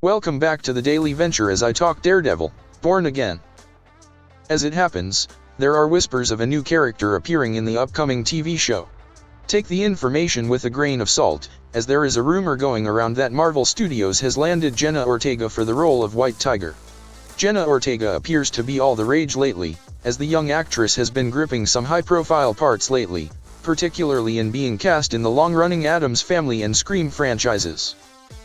Welcome back to the daily venture as I talk Daredevil, Born Again. As it happens, there are whispers of a new character appearing in the upcoming TV show. Take the information with a grain of salt, as there is a rumor going around that Marvel Studios has landed Jenna Ortega for the role of White Tiger. Jenna Ortega appears to be all the rage lately, as the young actress has been gripping some high-profile parts lately, particularly in being cast in the long-running Addams Family and Scream franchises.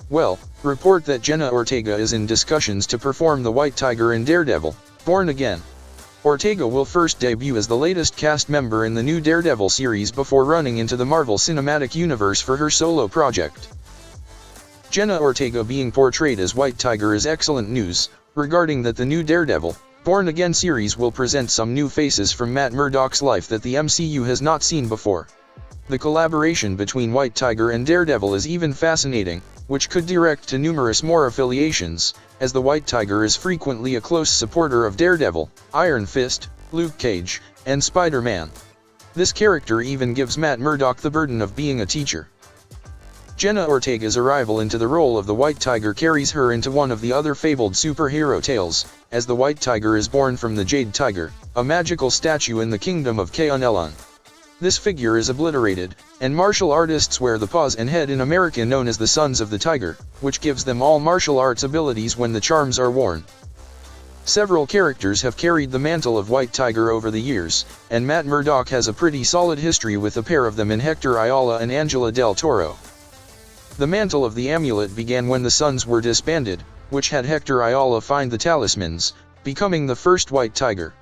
Well, report that Jenna Ortega is in discussions to perform the White Tiger in Daredevil, Born Again. Ortega will first debut as the latest cast member in the new Daredevil series before running into the Marvel Cinematic Universe for her solo project. Jenna Ortega being portrayed as White Tiger is excellent news, regarding that the new Daredevil, Born Again series will present some new faces from Matt Murdock's life that the MCU has not seen before. The collaboration between White Tiger and Daredevil is even fascinating, which could direct to numerous more affiliations, as the White Tiger is frequently a close supporter of Daredevil, Iron Fist, Luke Cage, and Spider-Man. This character even gives Matt Murdock the burden of being a teacher. Jenna Ortega's arrival into the role of the White Tiger carries her into one of the other fabled superhero tales, as the White Tiger is born from the Jade Tiger, a magical statue in the kingdom of Kaon. This figure is obliterated, and martial artists wear the paws and head in America known as the Sons of the Tiger, which gives them all martial arts abilities when the charms are worn. Several characters have carried the mantle of White Tiger over the years, and Matt Murdock has a pretty solid history with a pair of them in Hector Ayala and Angela Del Toro. The mantle of the amulet began when the Sons were disbanded, which had Hector Ayala find the talismans, becoming the first White Tiger.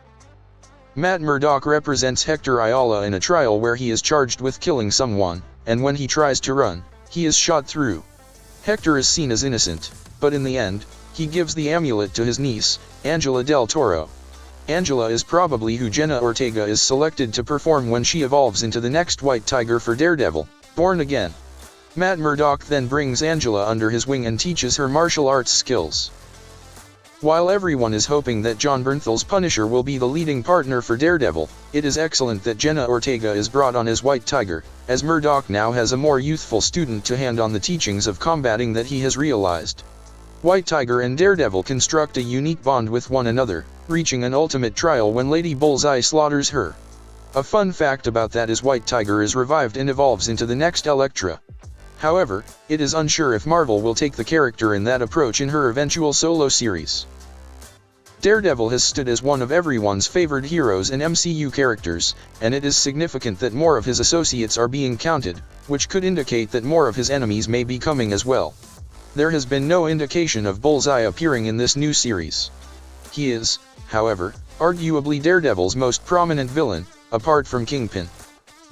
Matt Murdock represents Hector Ayala in a trial where he is charged with killing someone, and when he tries to run, he is shot through. Hector is seen as innocent, but in the end, he gives the amulet to his niece, Angela Del Toro. Angela is probably who Jenna Ortega is selected to perform when she evolves into the next White Tiger for Daredevil, Born Again. Matt Murdock then brings Angela under his wing and teaches her martial arts skills. While everyone is hoping that Jon Bernthal's Punisher will be the leading partner for Daredevil, it is excellent that Jenna Ortega is brought on as White Tiger, as Murdock now has a more youthful student to hand on the teachings of combating that he has realized. White Tiger and Daredevil construct a unique bond with one another, reaching an ultimate trial when Lady Bullseye slaughters her. A fun fact about that is White Tiger is revived and evolves into the next Elektra. However, it is unsure if Marvel will take the character in that approach in her eventual solo series. Daredevil has stood as one of everyone's favored heroes and MCU characters, and it is significant that more of his associates are being counted, which could indicate that more of his enemies may be coming as well. There has been no indication of Bullseye appearing in this new series. He is, however, arguably Daredevil's most prominent villain, apart from Kingpin.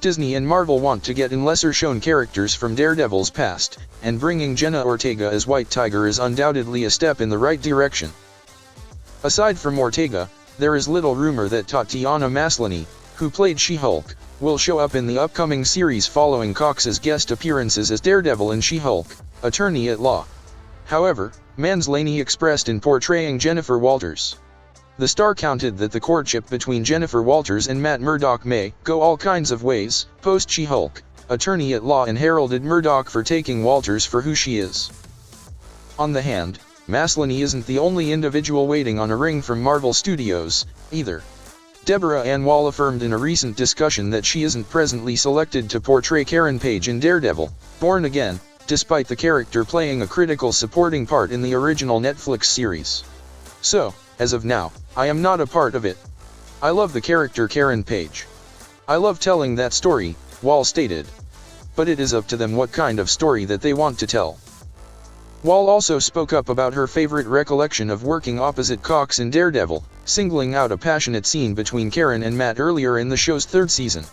Disney and Marvel want to get in lesser-shown characters from Daredevil's past, and bringing Jenna Ortega as White Tiger is undoubtedly a step in the right direction. Aside from Ortega, there is little rumor that Tatiana Maslany, who played She-Hulk, will show up in the upcoming series following Cox's guest appearances as Daredevil and She-Hulk, Attorney at Law. However, Maslany expressed in portraying Jennifer Walters. The star counted that the courtship between Jennifer Walters and Matt Murdock may go all kinds of ways, post She-Hulk, Attorney at Law, and heralded Murdock for taking Walters for who she is. On the hand, Maslany isn't the only individual waiting on a ring from Marvel Studios, either. Deborah Ann Wall affirmed in a recent discussion that she isn't presently selected to portray Karen Page in Daredevil, Born Again, despite the character playing a critical supporting part in the original Netflix series. So, as of now, I am not a part of it. I love the character Karen Page. I love telling that story, Wall stated. But it is up to them what kind of story that they want to tell. Wall also spoke up about her favorite recollection of working opposite Cox in Daredevil, singling out a passionate scene between Karen and Matt earlier in the show's third season.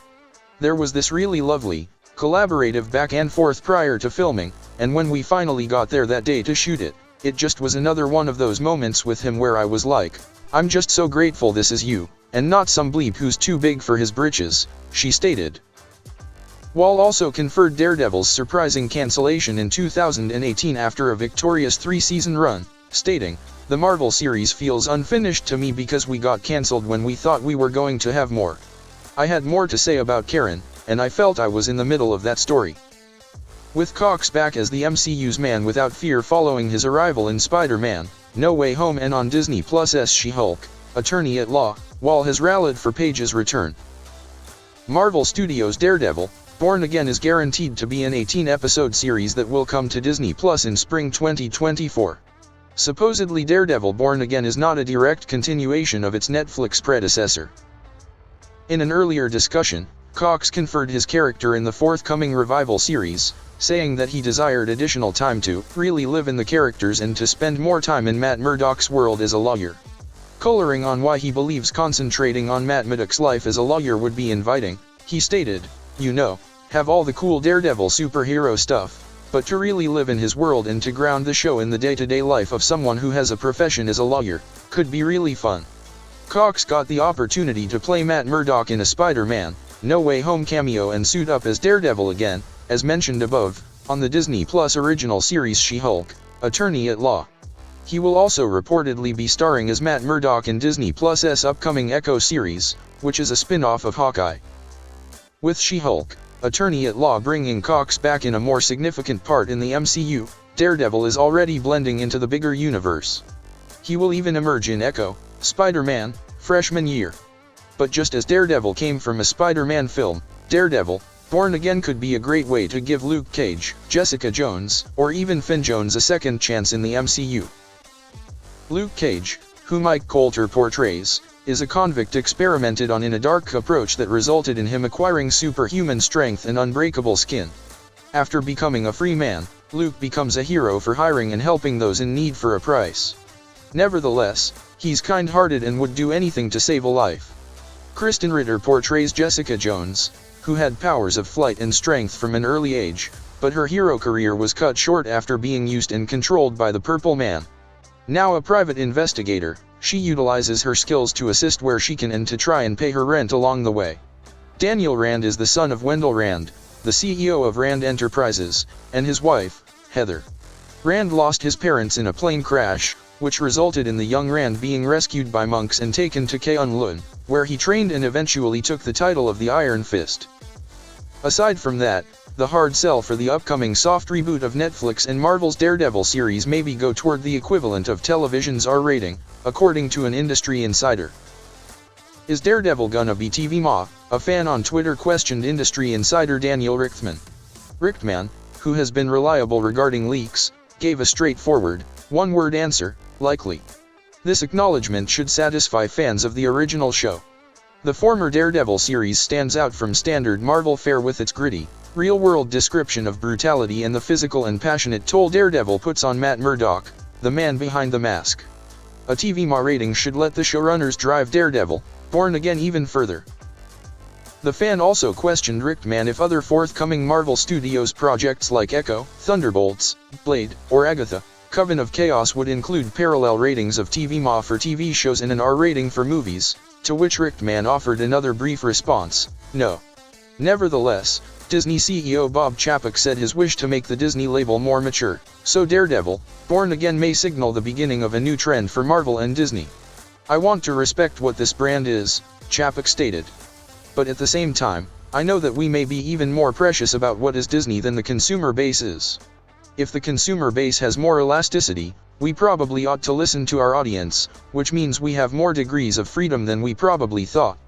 There was this really lovely, collaborative back and forth prior to filming, and when we finally got there that day to shoot it, it just was another one of those moments with him where I was like, I'm just so grateful this is you, and not some bleep who's too big for his britches, she stated. Wall also conferred Daredevil's surprising cancellation in 2018 after a victorious 3-season run, stating, "The Marvel series feels unfinished to me because we got cancelled when we thought we were going to have more. I had more to say about Karen, and I felt I was in the middle of that story. With Cox back as the MCU's man without fear following his arrival in Spider-Man: No Way Home and on Disney Plus' She-Hulk: Attorney at Law, Wall has rallied for Paige's return. Marvel Studios' Daredevil: Born Again is guaranteed to be an 18-episode series that will come to Disney Plus in spring 2024. Supposedly Daredevil: Born Again is not a direct continuation of its Netflix predecessor. In an earlier discussion, Cox conferred his character in the forthcoming revival series, saying that he desired additional time to really live in the characters and to spend more time in Matt Murdock's world as a lawyer. Coloring on why he believes concentrating on Matt Murdock's life as a lawyer would be inviting, he stated, "You know, have all the cool Daredevil superhero stuff, but to really live in his world and to ground the show in the day-to-day life of someone who has a profession as a lawyer, could be really fun." Cox got the opportunity to play Matt Murdock in a Spider-Man: No Way Home cameo and suit up as Daredevil again, as mentioned above, on the Disney Plus original series She-Hulk: Attorney at Law. He will also reportedly be starring as Matt Murdock in Disney Plus' upcoming Echo series, which is a spin-off of Hawkeye. With She-Hulk: Attorney at Law bringing Cox back in a more significant part in the MCU, Daredevil is already blending into the bigger universe. He will even emerge in Echo: Spider-Man: Freshman Year. But just as Daredevil came from a Spider-Man film, Daredevil: Born Again could be a great way to give Luke Cage, Jessica Jones, or even Finn Jones a second chance in the MCU. Luke Cage, who Mike Colter portrays, is a convict experimented on in a dark approach that resulted in him acquiring superhuman strength and unbreakable skin. After becoming a free man, Luke becomes a hero for hiring and helping those in need for a price. Nevertheless, he's kind-hearted and would do anything to save a life. Kristen Ritter portrays Jessica Jones, who had powers of flight and strength from an early age, but her hero career was cut short after being used and controlled by the Purple Man. Now a private investigator, she utilizes her skills to assist where she can and to try and pay her rent along the way. Daniel Rand is the son of Wendell Rand, the CEO of Rand Enterprises, and his wife, Heather. Rand lost his parents in a plane crash, which resulted in the young Rand being rescued by monks and taken to K'un-Lun, where he trained and eventually took the title of the Iron Fist. Aside from that, the hard sell for the upcoming soft reboot of Netflix and Marvel's Daredevil series maybe go toward the equivalent of television's R rating, according to an industry insider. Is Daredevil gonna be TV Ma? A fan on Twitter questioned industry insider Daniel Richtman. Richtman, who has been reliable regarding leaks, gave a straightforward, one-word answer: likely. This acknowledgement should satisfy fans of the original show. The former Daredevil series stands out from standard Marvel fare with its gritty, real-world description of brutality and the physical and passionate toll Daredevil puts on Matt Murdock, the man behind the mask. A TV Ma rating should let the showrunners drive Daredevil: Born Again even further. The fan also questioned Richtman if other forthcoming Marvel Studios projects like Echo, Thunderbolts, Blade, or Agatha: Coven of Chaos would include parallel ratings of TV Ma for TV shows and an R rating for movies, to which Richtman offered another brief response: no. Nevertheless, Disney CEO Bob Chapek said his wish to make the Disney label more mature, so Daredevil: Born Again may signal the beginning of a new trend for Marvel and Disney. "I want to respect what this brand is," Chapek stated. "But at the same time, I know that we may be even more precious about what is Disney than the consumer base is. If the consumer base has more elasticity, we probably ought to listen to our audience, which means we have more degrees of freedom than we probably thought."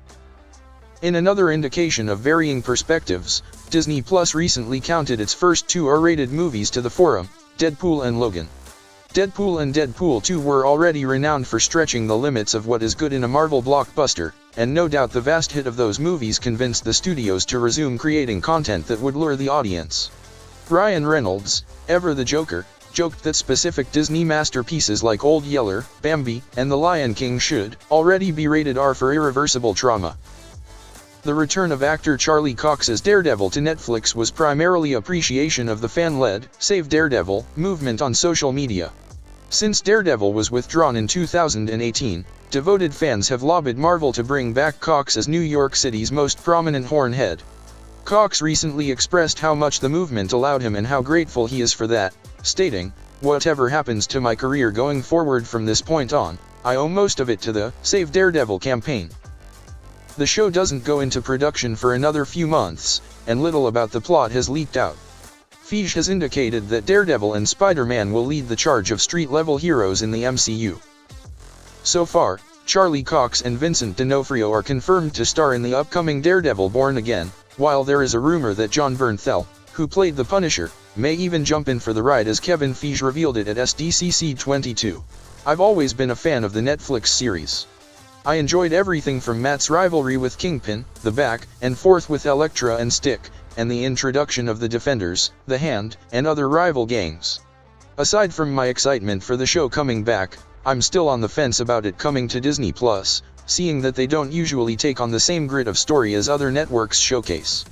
In another indication of varying perspectives, Disney Plus recently counted its first two R-rated movies to the forum: Deadpool and Logan. Deadpool and Deadpool 2 were already renowned for stretching the limits of what is good in a Marvel blockbuster, and no doubt the vast hit of those movies convinced the studios to resume creating content that would lure the audience. Ryan Reynolds, ever the Joker, joked that specific Disney masterpieces like Old Yeller, Bambi, and The Lion King should already be rated R for irreversible trauma. The return of actor Charlie Cox as Daredevil to Netflix was primarily appreciation of the fan-led Save Daredevil movement on social media. Since Daredevil was withdrawn in 2018, devoted fans have lobbied Marvel to bring back Cox as New York City's most prominent hornhead. Cox recently expressed how much the movement allowed him and how grateful he is for that, stating, "Whatever happens to my career going forward from this point on, I owe most of it to the Save Daredevil campaign." The show doesn't go into production for another few months, and little about the plot has leaked out. Feige has indicated that Daredevil and Spider-Man will lead the charge of street-level heroes in the MCU. So far, Charlie Cox and Vincent D'Onofrio are confirmed to star in the upcoming Daredevil Born Again, while there is a rumor that Jon Bernthal, who played the Punisher, may even jump in for the ride, as Kevin Feige revealed it at SDCC 22. I've always been a fan of the Netflix series. I enjoyed everything from Matt's rivalry with Kingpin, the back and forth with Elektra and Stick, and the introduction of the Defenders, the Hand, and other rival gangs. Aside from my excitement for the show coming back, I'm still on the fence about it coming to Disney+, seeing that they don't usually take on the same grit of story as other networks showcase.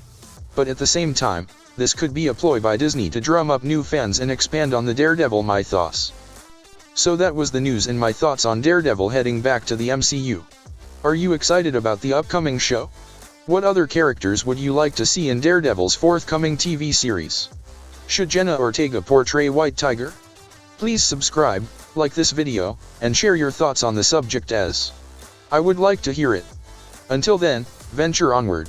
But at the same time, this could be a ploy by Disney to drum up new fans and expand on the Daredevil mythos. So that was the news and my thoughts on Daredevil heading back to the MCU. Are you excited about the upcoming show? What other characters would you like to see in Daredevil's forthcoming TV series? Should Jenna Ortega portray White Tiger? Please subscribe, like this video, and share your thoughts on the subject, as I would like to hear it. Until then, venture onward.